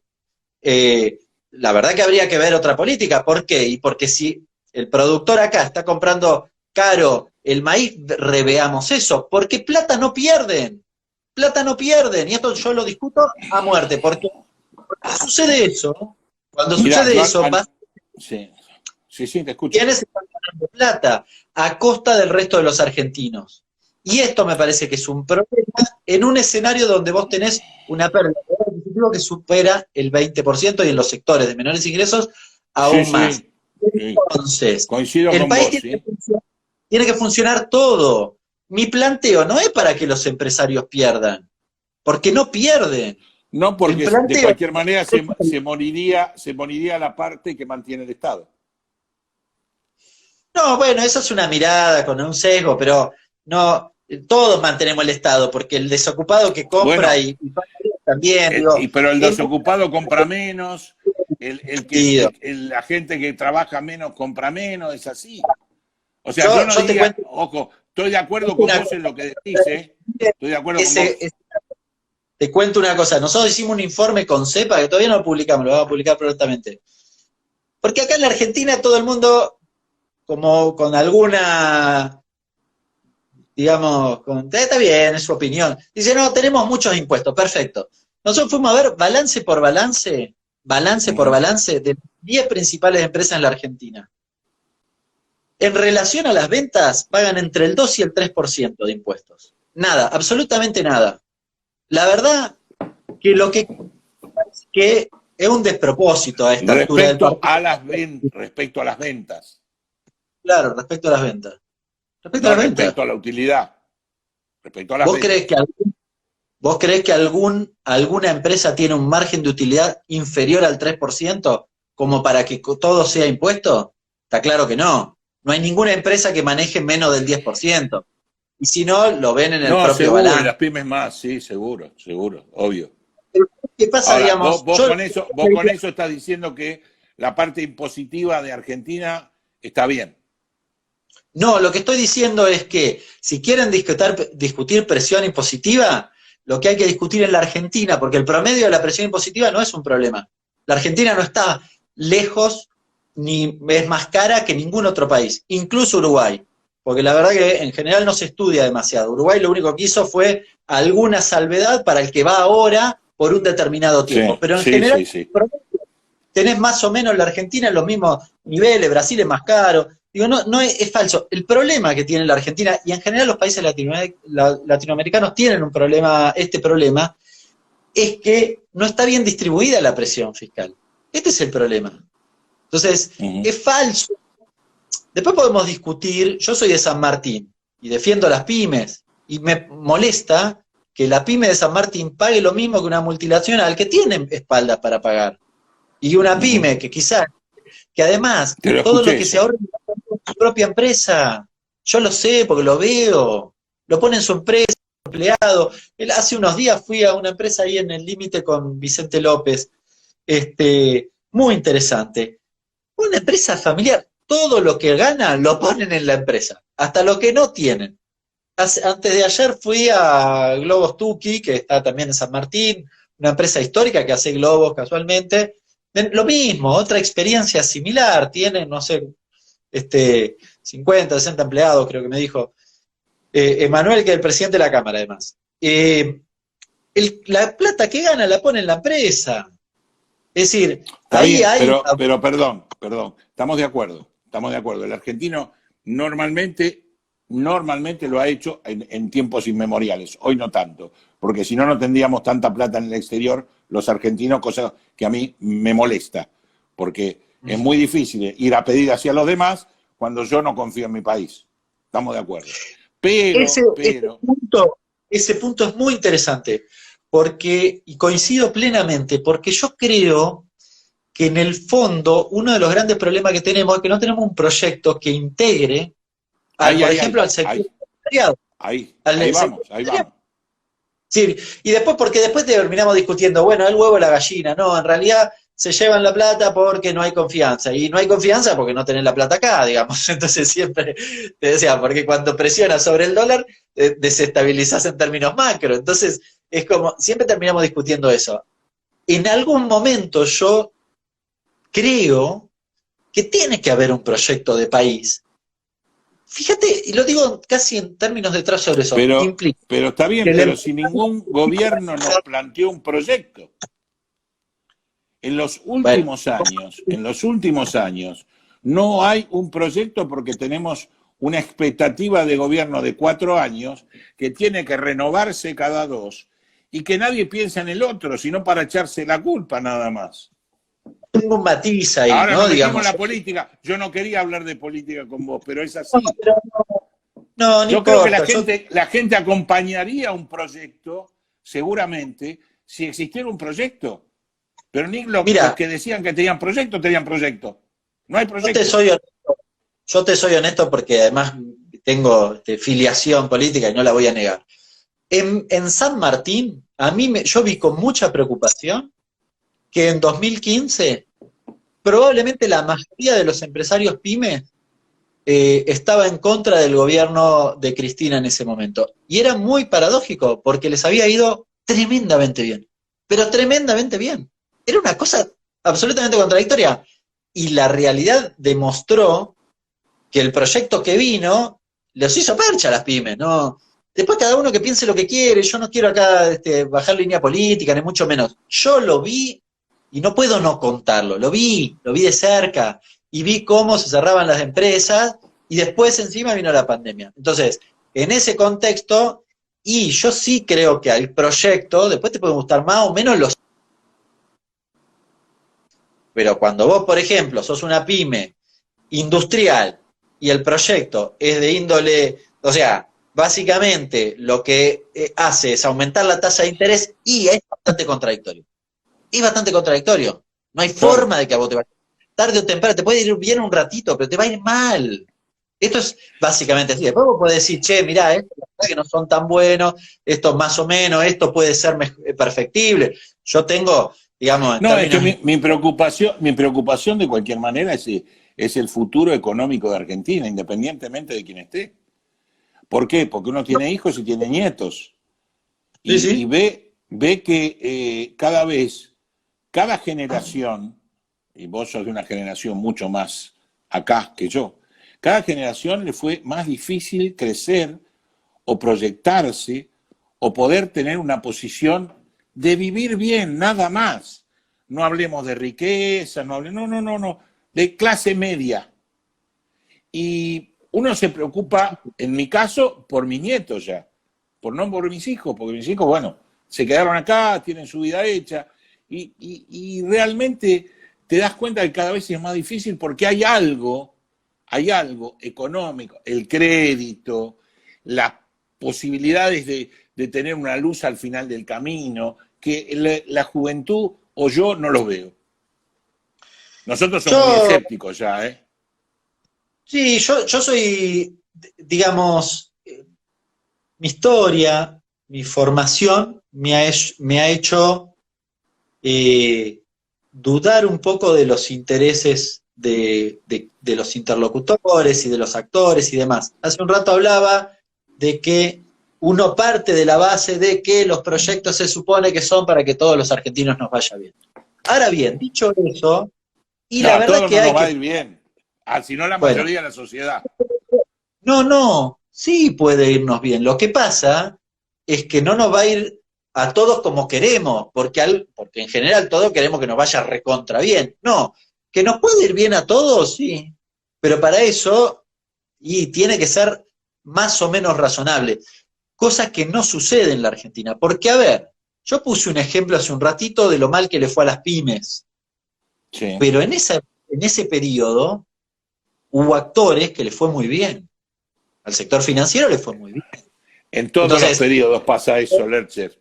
la verdad que habría que ver otra política. ¿Por qué? Y porque si el productor acá está comprando caro el maíz, reveamos eso. Porque plata no pierden. Y esto yo lo discuto a muerte, porque Sucede eso, cuando Mirá, sucede eso, sí, te escucho. ¿quiénes están ganando plata? A costa del resto de los argentinos. Y esto me parece que es un problema en un escenario donde vos tenés una pérdida de poder adquisitivo que supera el 20% y en los sectores de menores ingresos aún más. Sí. Entonces, Coincido el con país vos, ¿sí? tiene que funcionar todo. Mi planteo no es para que los empresarios pierdan, porque no pierden. No, porque El de planteo cualquier manera se moriría la parte que mantiene el Estado. No, bueno, eso es una mirada con un sesgo, pero no, todos mantenemos el Estado, porque el desocupado que compra Bueno, y paga también, digo, pero el en desocupado compra menos, sentido. la gente que trabaja menos compra menos, es así. O sea, yo no Yo te diría, cuento ojo, estoy de acuerdo con una vos en lo que decís, cosa, estoy de acuerdo con vos. te cuento una cosa, nosotros hicimos un informe con CEPA, que todavía no lo publicamos, lo vamos a publicar prontamente. Porque acá en la Argentina todo el mundo, como con alguna, digamos, está bien, es su opinión. Dice, no, tenemos muchos impuestos, perfecto. Nosotros fuimos a ver balance por balance de 10 principales empresas en la Argentina. En relación a las ventas, pagan entre el 2 y el 3% de impuestos. Nada, absolutamente nada. La verdad que lo que es un despropósito a esta altura del partido. Respecto a las ventas. Claro, respecto a las ventas. No, respecto a la utilidad. Respecto a las ventas. ¿Vos creés que alguna empresa tiene un margen de utilidad inferior al 3% como para que todo sea impuesto? Está claro que no. No hay ninguna empresa que maneje menos del 10%. Y si no, lo ven en el propio seguro, balance. Y las pymes más, sí, seguro, obvio. ¿Qué pasa, ahora, digamos? Vos con eso estás diciendo que la parte impositiva de Argentina está bien. No, lo que estoy diciendo es que si quieren discutir presión impositiva, lo que hay que discutir en la Argentina, porque el promedio de la presión impositiva no es un problema. La Argentina no está lejos ni es más cara que ningún otro país, incluso Uruguay, porque la verdad que en general no se estudia demasiado. Uruguay lo único que hizo fue alguna salvedad para el que va ahora por un determinado tiempo, pero en general tenés más o menos la Argentina en los mismos niveles, Brasil es más caro. Digo, no es falso. El problema que tiene la Argentina, y en general los países latinoamericanos tienen este problema, es que no está bien distribuida la presión fiscal. Este es el problema. Entonces, es falso. Después podemos discutir, yo soy de San Martín, y defiendo a las pymes, y me molesta que la pyme de San Martín pague lo mismo que una multinacional que tiene espaldas para pagar. Y una pyme que quizás, que además, todo lo que se ahorra su propia empresa, yo lo sé porque lo veo, lo pone en su empresa, empleado. Hace unos días fui a una empresa ahí en el límite con Vicente López, muy interesante, una empresa familiar, todo lo que gana lo ponen en la empresa, hasta lo que no tienen. Antes de ayer fui a Globos Tuki, que está también en San Martín, una empresa histórica que hace globos casualmente, lo mismo, otra experiencia similar, tienen, no sé, 50, 60 empleados, creo que me dijo Emanuel, que es el presidente de la Cámara, además. La plata que gana la pone en la empresa. Es decir, ahí hay... Pero perdón, estamos de acuerdo. El argentino normalmente lo ha hecho en tiempos inmemoriales, hoy no tanto, porque si no, no tendríamos tanta plata en el exterior los argentinos, cosa que a mí me molesta, porque es muy difícil ir a pedir hacia los demás cuando yo no confío en mi país. Estamos de acuerdo. Ese punto es muy interesante, y coincido plenamente, porque yo creo que en el fondo uno de los grandes problemas que tenemos es que no tenemos un proyecto que integre, por ejemplo, al sector empresarial. Ahí vamos. Sí, y porque después terminamos discutiendo, bueno, el huevo o la gallina. No, en realidad se llevan la plata porque no hay confianza, y no hay confianza porque no tenés la plata acá, digamos. Entonces siempre te decía, porque cuando presionas sobre el dólar, desestabilizás en términos macro. Entonces es como, siempre terminamos discutiendo eso. En algún momento yo creo que tiene que haber un proyecto de país. Fíjate, y lo digo casi en términos de trazo sobre eso. Pero está bien, pero si ningún gobierno nos planteó un proyecto. En los últimos años, no hay un proyecto porque tenemos una expectativa de gobierno de 4 años que tiene que renovarse cada 2 y que nadie piensa en el otro, sino para echarse la culpa nada más. Tengo un matiz ahí, ahora ¿no? Digamos la política. Yo no quería hablar de política con vos, pero es así. No yo importa, creo que la gente acompañaría un proyecto, seguramente, si existiera un proyecto. Pero ni los que decían que tenían proyecto. No hay proyecto. Yo te soy honesto porque además tengo filiación política y no la voy a negar. En San Martín, yo vi con mucha preocupación que en 2015 probablemente la mayoría de los empresarios pymes estaba en contra del gobierno de Cristina en ese momento. Y era muy paradójico porque les había ido tremendamente bien, pero tremendamente bien. Era una cosa absolutamente contradictoria. Y la realidad demostró que el proyecto que vino los hizo percha a las pymes, ¿no? Después cada uno que piense lo que quiere, yo no quiero acá bajar línea política, ni mucho menos. Yo lo vi y no puedo no contarlo, lo vi de cerca y vi cómo se cerraban las empresas y después encima vino la pandemia. Entonces, en ese contexto, y yo sí creo que al proyecto, después te pueden gustar más o menos los... Pero cuando vos, por ejemplo, sos una pyme industrial y el proyecto es de índole, o sea, básicamente lo que hace es aumentar la tasa de interés y es bastante contradictorio. Es bastante contradictorio. No hay forma de que a vos te vaya. Tarde o temprano, te puede ir bien un ratito, pero te va a ir mal. Esto es básicamente así. Después vos podés decir, che, mirá, estos que no son tan buenos, esto más o menos, esto puede ser perfectible. Yo tengo, digamos... No, es que mi preocupación de cualquier manera es el futuro económico de Argentina, independientemente de quién esté. ¿Por qué? Porque uno tiene hijos y tiene nietos. Y ve que cada generación, y vos sos de una generación mucho más acá que yo, cada generación le fue más difícil crecer o proyectarse o poder tener una posición de vivir bien, nada más. No hablemos de riqueza, no, de clase media. Y uno se preocupa, en mi caso, por mis nietos ya, no por mis hijos, porque mis hijos, bueno, se quedaron acá, tienen su vida hecha, y realmente te das cuenta que cada vez es más difícil porque hay algo económico, el crédito, las posibilidades de tener una luz al final del camino, que la juventud o yo no los veo. Nosotros somos muy escépticos ya, ¿eh? Sí, yo soy, digamos, mi historia, mi formación me ha hecho dudar un poco de los intereses de los interlocutores y de los actores y demás. Hace un rato hablaba de que uno parte de la base de que los proyectos se supone que son para que todos los argentinos nos vaya bien. Ahora bien, dicho eso, la verdad que nos va a ir bien, si no la mayoría de la sociedad. No, sí puede irnos bien. Lo que pasa es que no nos va a ir a todos como queremos, porque en general todos queremos que nos vaya recontra bien. No, que nos puede ir bien a todos, sí, pero para eso tiene que ser más o menos razonable, cosa que no sucede en la Argentina, porque a ver, yo puse un ejemplo hace un ratito de lo mal que le fue a las pymes, sí. Pero en ese periodo hubo actores que le fue muy bien, al sector financiero le fue muy bien. En todos los periodos pasa eso, Lercher.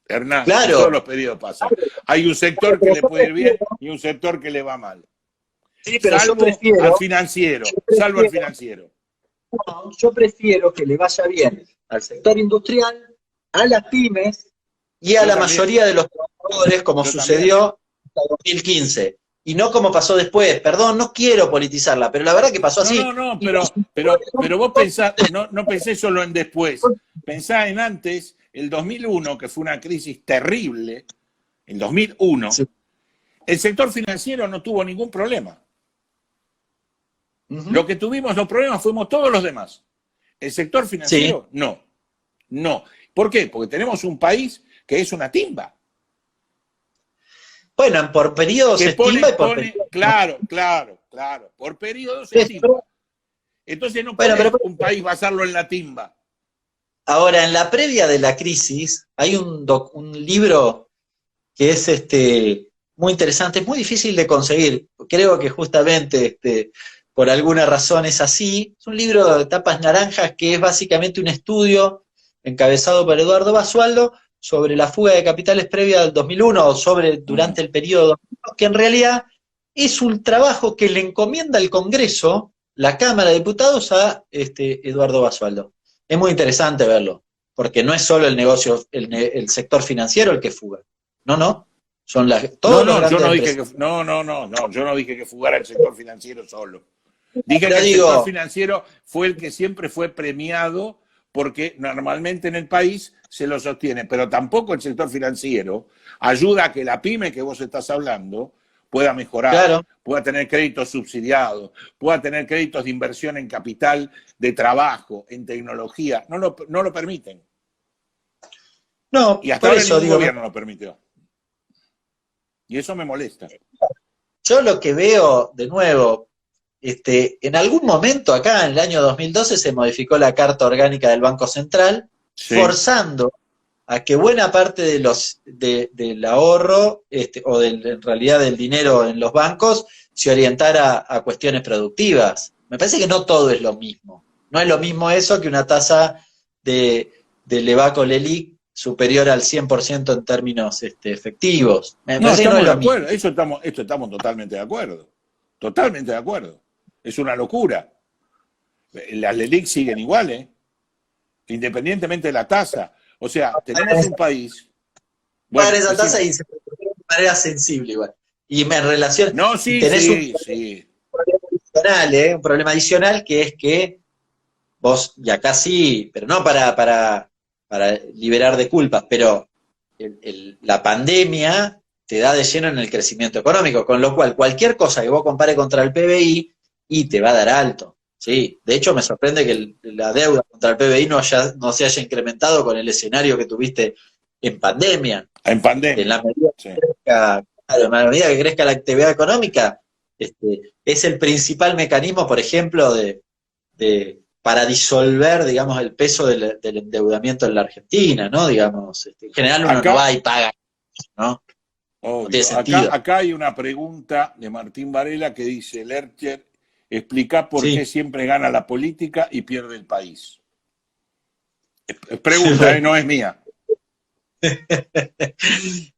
Hernán, claro, en todos los periodos pasa. Hay un sector que le puede ir bien y un sector que le va mal. Sí, pero salvo al financiero. No, yo prefiero que le vaya bien al sector industrial, a las pymes y a la mayoría de los trabajadores, como sucedió hasta 2015. Y no como pasó después. Perdón, no quiero politizarla, pero la verdad que pasó así. No, pero vos pensás, no pensé solo en después. Pensá en antes, el 2001, que fue una crisis terrible, el 2001, sí. El sector financiero no tuvo ningún problema. Lo que tuvimos los problemas fuimos todos los demás. El sector financiero, sí. No. ¿Por qué? Porque tenemos un país que es una timba. Bueno, por periodos se estima y por periodos. Claro. Por periodos se estima. Entonces no puede un país basarlo en la timba. Ahora, en la previa de la crisis, hay un libro que es muy interesante, es muy difícil de conseguir. Creo que justamente por alguna razón es así. Es un libro de tapas naranjas que es básicamente un estudio encabezado por Eduardo Basualdo sobre la fuga de capitales previa del 2001 o durante el periodo, que en realidad es un trabajo que le encomienda el Congreso, la Cámara de Diputados, a Eduardo Basualdo. Es muy interesante verlo, porque no es solo el negocio, el sector financiero el que fuga. No. Son todos los grandes empresas. Yo no dije que fugara el sector financiero solo. Dije que el sector financiero fue el que siempre fue premiado porque normalmente en el país se lo sostiene, pero tampoco el sector financiero ayuda a que la pyme que vos estás hablando pueda mejorar, pueda tener créditos subsidiados, pueda tener créditos de inversión en capital, de trabajo, en tecnología. No lo permiten. No, y hasta ahora ningún gobierno lo permitió. Y eso me molesta. Yo lo que veo, de nuevo, en algún momento acá, en el año 2012, se modificó la Carta Orgánica del Banco Central, forzando a que buena parte del ahorro, en realidad del dinero en los bancos, se orientara a cuestiones productivas. Me parece que no todo es lo mismo. No es lo mismo eso que una tasa de Lebaco Lelic superior al 100% en términos efectivos. Me parece que no es lo mismo. Esto estamos totalmente de acuerdo. Totalmente de acuerdo. Es una locura. Las Lelic siguen iguales, independientemente de la tasa. O sea, tenemos un país... Bueno, esa tasa y se de manera sensible igual. Y me relaciona... No, sí. Un problema adicional que es que vos, y acá sí, pero no para liberar de culpas, pero la pandemia te da de lleno en el crecimiento económico, con lo cual cualquier cosa que vos compare contra el PBI y te va a dar alto. Sí, de hecho me sorprende que la deuda contra el PBI no se haya incrementado con el escenario que tuviste en pandemia. En pandemia. En la medida que crezca la actividad económica, es el principal mecanismo, por ejemplo, para disolver, digamos, el peso del endeudamiento en la Argentina, ¿no? Digamos, en general uno no va y paga, ¿no? Obvio. No tiene sentido. Acá hay una pregunta de Martín Varela que dice: Lercher, explica por qué siempre gana la política y pierde el país. Es pregunta, no es mía.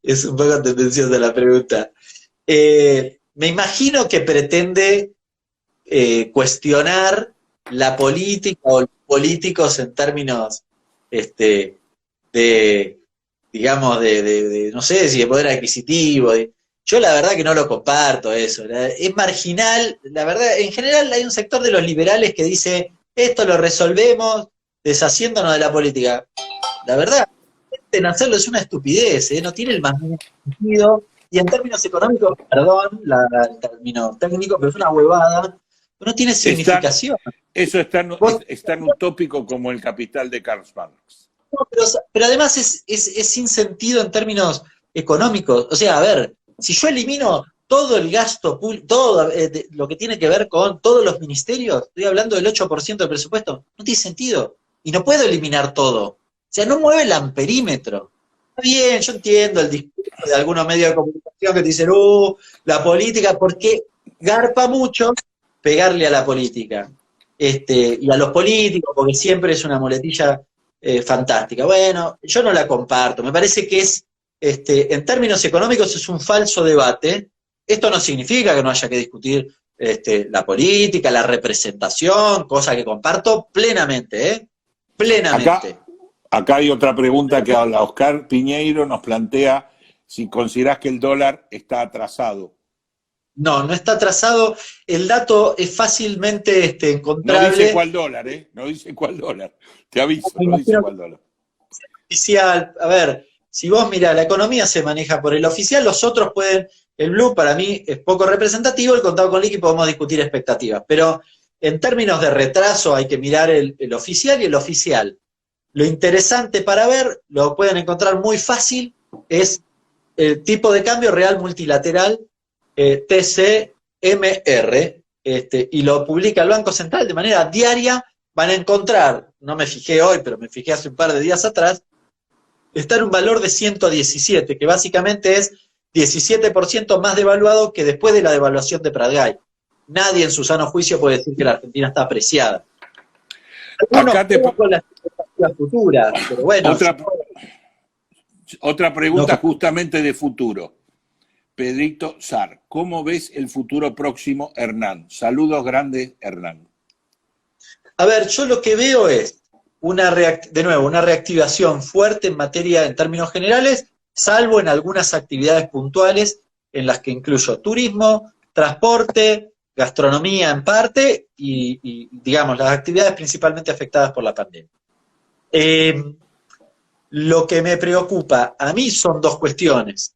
Es un poco tendenciosa la pregunta. Me imagino que pretende cuestionar la política o los políticos en términos digamos, no sé si de poder adquisitivo. Yo la verdad que no lo comparto eso. Es marginal. La verdad, en general hay un sector de los liberales que dice, esto lo resolvemos deshaciéndonos de la política. La verdad, en hacerlo es una estupidez, no tiene el más mínimo sentido. Y en términos económicos, perdón, el término técnico, pero es una huevada. No tiene significación. Eso es tan utópico como el Capital de Karl Marx. No, pero además es sin sentido en términos económicos. O sea, a ver, si yo elimino todo el gasto público, todo lo que tiene que ver con todos los ministerios, estoy hablando del 8% del presupuesto, no tiene sentido. Y no puedo eliminar todo. O sea, no mueve el amperímetro. Está bien, yo entiendo el discurso de algunos medios de comunicación que te dicen, la política, porque garpa mucho pegarle a la política. Y a los políticos, porque siempre es una muletilla fantástica. Bueno, yo no la comparto. Me parece que en términos económicos es un falso debate. Esto no significa que no haya que discutir la política, la representación, cosa que comparto plenamente, plenamente. Acá hay otra pregunta que habla. Oscar Piñeiro nos plantea si considerás que el dólar está atrasado. No está atrasado. El dato es fácilmente encontrable. No dice cuál dólar, No dice cuál dólar. Te aviso, no dice cuál dólar. Oficial, a ver, si vos mirás, la economía se maneja por el oficial, los otros pueden, el blue para mí es poco representativo, el contado con liqui podemos discutir expectativas, pero en términos de retraso hay que mirar el oficial y el oficial. Lo interesante para ver, lo pueden encontrar muy fácil, es el tipo de cambio real multilateral, TCMR, y lo publica el Banco Central de manera diaria. Van a encontrar, no me fijé hoy, pero me fijé hace un par de días atrás, está en un valor de 117, que básicamente es 17% más devaluado que después de la devaluación de Pratgay. Nadie en su sano juicio puede decir que la Argentina está apreciada. Acá con la expectativa futura, pero bueno. Otra pregunta justamente de futuro. Pedrito Sar, ¿cómo ves el futuro próximo, Hernán? Saludos grandes, Hernán. A ver, yo lo que veo es una reactivación fuerte en términos generales, salvo en algunas actividades puntuales en las que incluyo turismo, transporte, gastronomía en parte y digamos, las actividades principalmente afectadas por la pandemia. Lo que me preocupa a mí son dos cuestiones.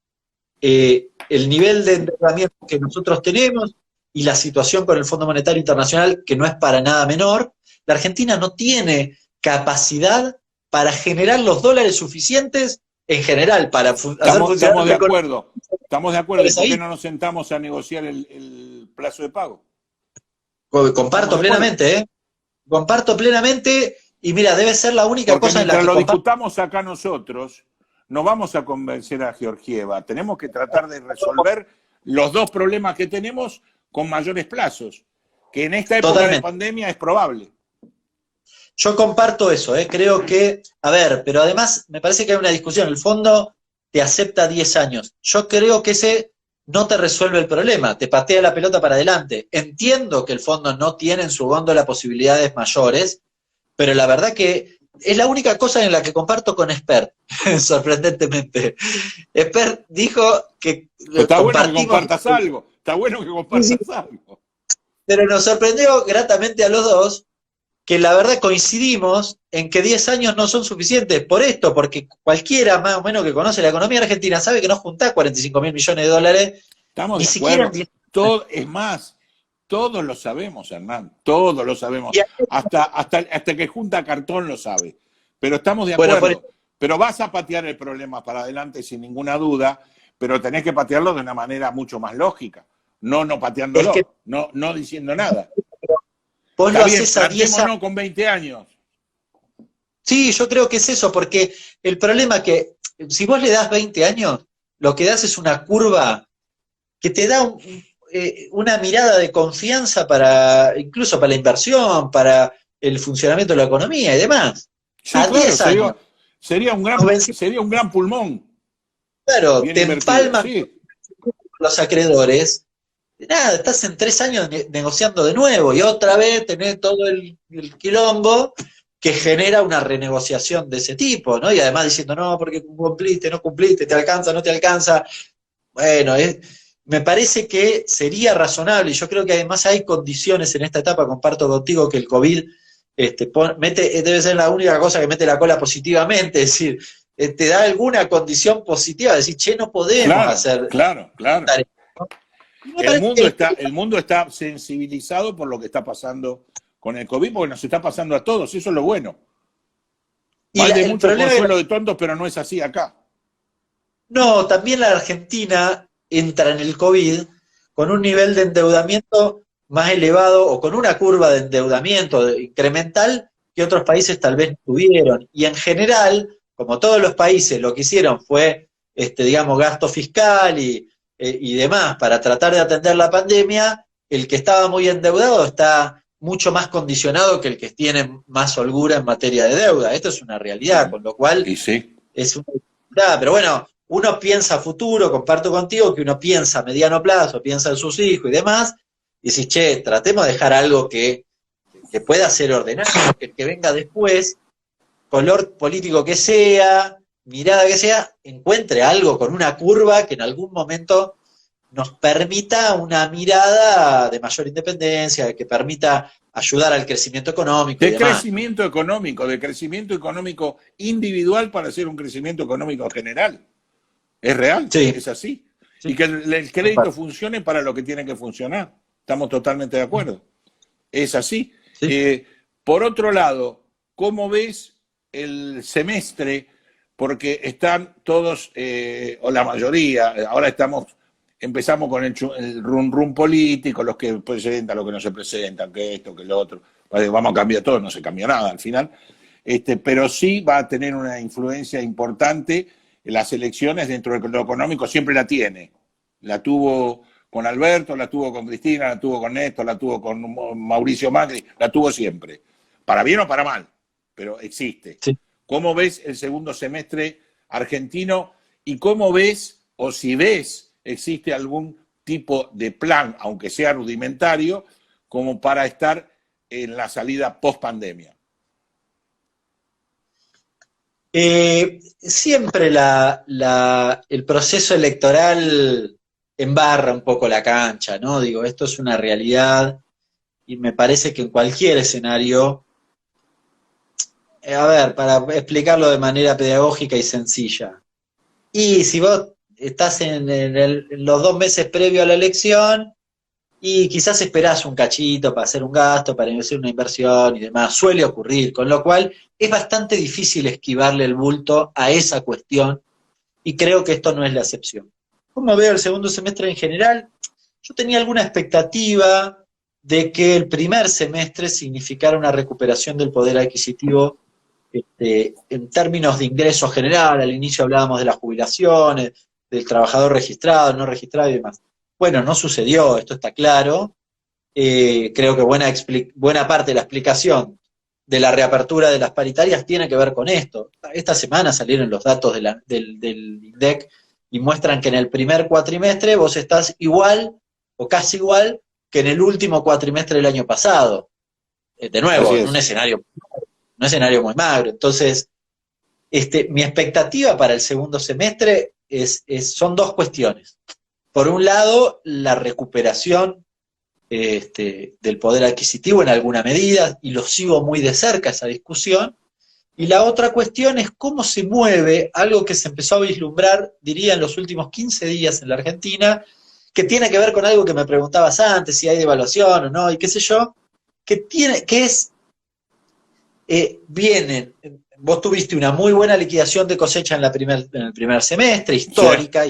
El nivel de endeudamiento que nosotros tenemos y la situación con el Fondo Monetario Internacional, que no es para nada menor. La Argentina no tiene capacidad para generar los dólares suficientes en general para hacer funcionar. Estamos de acuerdo. Estamos de acuerdo. ¿Por qué no nos sentamos a negociar el plazo de pago? Comparto plenamente, Comparto plenamente, y mira, debe ser la única cosa en la que lo discutamos acá nosotros, no vamos a convencer a Georgieva. Tenemos que tratar de resolver los dos problemas que tenemos con mayores plazos, que en esta época de pandemia es probable. Yo comparto eso, creo que, a ver, pero además me parece que hay una discusión. El fondo te acepta 10 años. Yo creo que ese no te resuelve el problema, te patea la pelota para adelante. Entiendo que el fondo no tiene en su góndola posibilidades mayores, pero la verdad que es la única cosa en la que comparto con Expert, sorprendentemente. Expert dijo que... Está bueno que compartas algo, está bueno que compartas algo. Pero nos sorprendió gratamente a los dos que la verdad coincidimos en que 10 años no son suficientes por esto, porque cualquiera más o menos que conoce la economía argentina sabe que no juntás 45.000 millones de dólares. Estamos ni siquiera todo, es más, todos lo sabemos, Hernán, todos lo sabemos. Hasta que junta cartón lo sabe. Pero estamos de acuerdo. Bueno, pero vas a patear el problema para adelante sin ninguna duda, pero tenés que patearlo de una manera mucho más lógica. No pateándolo, no diciendo nada. Vos lo haces a 10 años. Con 20 años. Sí, yo creo que es eso, porque el problema es que si vos le das 20 años, lo que das es una curva que te da una mirada de confianza incluso para la inversión, para el funcionamiento de la economía y demás. Sí, a 10 años. Sería un gran pulmón. Claro, te empalman los acreedores. Nada, estás en 3 años negociando de nuevo y otra vez tenés todo el quilombo que genera una renegociación de ese tipo, ¿no? Y además diciendo, no, porque cumpliste, no cumpliste, te alcanza, no te alcanza. Bueno, me parece que sería razonable, y yo creo que además hay condiciones en esta etapa, comparto contigo que el COVID debe ser la única cosa que mete la cola positivamente, es decir, te da alguna condición positiva, decir, che, no podemos hacer... Claro. El mundo está sensibilizado por lo que está pasando con el COVID, porque nos está pasando a todos, eso es lo bueno. Hay de mucho consuelo de tontos, pero no es así acá. No, también la Argentina entra en el COVID con un nivel de endeudamiento más elevado o con una curva de endeudamiento incremental que otros países tal vez tuvieron. Y en general, como todos los países lo que hicieron fue, digamos, gasto fiscal y demás para tratar de atender la pandemia, el que estaba muy endeudado está mucho más condicionado que el que tiene más holgura en materia de deuda. Esto es una realidad, con lo cual es una dificultad. Pero bueno, uno piensa a futuro, comparto contigo que uno piensa a mediano plazo, piensa en sus hijos y demás, y decís, che, tratemos de dejar algo que pueda ser ordenado, que el que venga después, color político que sea, mirada que sea, encuentre algo con una curva que en algún momento nos permita una mirada de mayor independencia, que permita ayudar al crecimiento económico. De crecimiento económico individual para hacer un crecimiento económico general. Es real, es así. Sí. Y que el crédito funcione para lo que tiene que funcionar. Estamos totalmente de acuerdo. Es así. Sí. Por otro lado, ¿cómo ves el semestre porque están todos, o la mayoría, ahora empezamos con el rum rum político, los que presentan, los que no se presentan, que esto, que lo otro, vamos a cambiar todo, no se cambia nada al final, pero sí va a tener una influencia importante en las elecciones dentro de lo económico, siempre la tiene, la tuvo con Alberto, la tuvo con Cristina, la tuvo con Néstor, la tuvo con Mauricio Macri, la tuvo siempre, para bien o para mal, pero existe. Sí. ¿Cómo ves el segundo semestre argentino y cómo ves, o si ves, existe algún tipo de plan, aunque sea rudimentario, como para estar en la salida post-pandemia? Siempre el proceso electoral embarra un poco la cancha, ¿no? Digo, esto es una realidad y me parece que en cualquier escenario, a ver, para explicarlo de manera pedagógica y sencilla, y si vos estás en los 2 meses previo a la elección y quizás esperás un cachito para hacer un gasto, para hacer una inversión y demás, suele ocurrir, con lo cual es bastante difícil esquivarle el bulto a esa cuestión y creo que esto no es la excepción. ¿Cómo veo el segundo semestre en general? Yo tenía alguna expectativa de que el primer semestre significara una recuperación del poder adquisitivo en términos de ingreso general. Al inicio hablábamos de las jubilaciones, del trabajador registrado, no registrado y demás. Bueno, no sucedió, esto está claro. Creo que buena parte de la explicación de la reapertura de las paritarias tiene que ver con esto. Esta semana salieron los datos del INDEC y muestran que en el primer cuatrimestre vos estás igual o casi igual que en el último cuatrimestre del año pasado. De nuevo, en un escenario muy magro. Entonces, mi expectativa para el segundo semestre son 2 cuestiones. Por un lado, la recuperación del poder adquisitivo en alguna medida, y lo sigo muy de cerca esa discusión, y la otra cuestión es cómo se mueve algo que se empezó a vislumbrar, diría, en los últimos 15 días en la Argentina, que tiene que ver con algo que me preguntabas antes, si hay devaluación o no, y qué sé yo, vos tuviste una muy buena liquidación de cosecha en el primer semestre, histórica,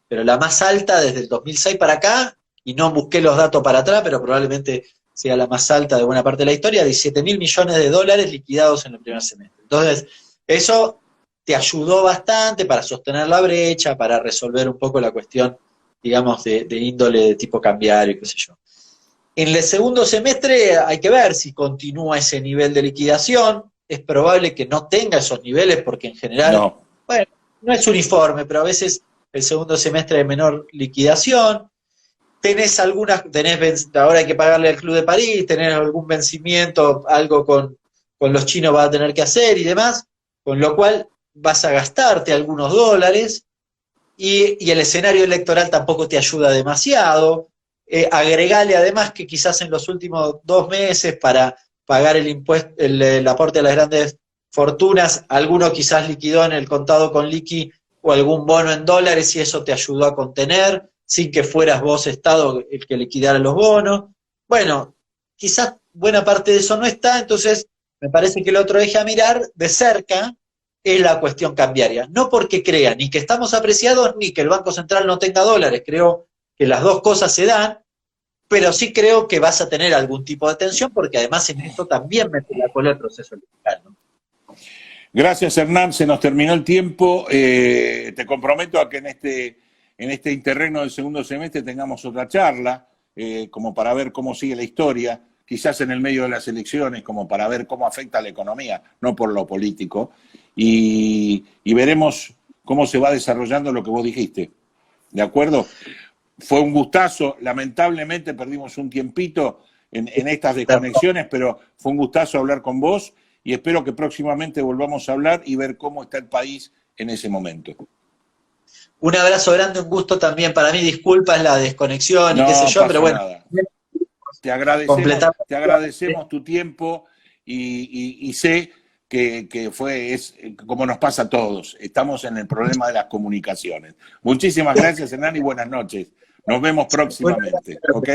pero la más alta desde el 2006 para acá, y no busqué los datos para atrás, pero probablemente sea la más alta de buena parte de la historia, 17.000 millones de dólares liquidados en el primer semestre. Entonces, eso te ayudó bastante para sostener la brecha, para resolver un poco la cuestión, digamos, de índole de tipo cambiario, qué sé yo. En el segundo semestre hay que ver si continúa ese nivel de liquidación. Es probable que no tenga esos niveles porque en general, bueno, no es uniforme, pero a veces el segundo semestre hay menor liquidación. Ahora hay que pagarle al Club de París, tenés algún vencimiento, algo con los chinos vas a tener que hacer y demás, con lo cual vas a gastarte algunos dólares y el escenario electoral tampoco te ayuda demasiado. Agregale además que quizás en los últimos 2 meses para pagar el impuesto, el aporte a las grandes fortunas, alguno quizás liquidó en el contado con liqui o algún bono en dólares y eso te ayudó a contener, sin que fueras vos, Estado, el que liquidara los bonos. Bueno, quizás buena parte de eso no está, entonces me parece que el otro eje a mirar de cerca es la cuestión cambiaria. No porque crea ni que estamos apreciados ni que el Banco Central no tenga dólares, creo que las 2 cosas se dan, pero sí creo que vas a tener algún tipo de tensión porque además en esto también mete la cola el proceso electoral, ¿no? Gracias, Hernán, se nos terminó el tiempo. Te comprometo a que en este interregno del segundo semestre tengamos otra charla, como para ver cómo sigue la historia, quizás en el medio de las elecciones, como para ver cómo afecta a la economía, no por lo político, y veremos cómo se va desarrollando lo que vos dijiste. ¿De acuerdo? Fue un gustazo, lamentablemente perdimos un tiempito en estas desconexiones, pero fue un gustazo hablar con vos y espero que próximamente volvamos a hablar y ver cómo está el país en ese momento. Un abrazo grande, un gusto también para mí, disculpas la desconexión y qué sé yo, pero bueno. Nada. Te agradecemos tu tiempo y sé que es como nos pasa a todos, estamos en el problema de las comunicaciones. Muchísimas gracias, Hernán, y buenas noches. Nos vemos próximamente, ¿ok?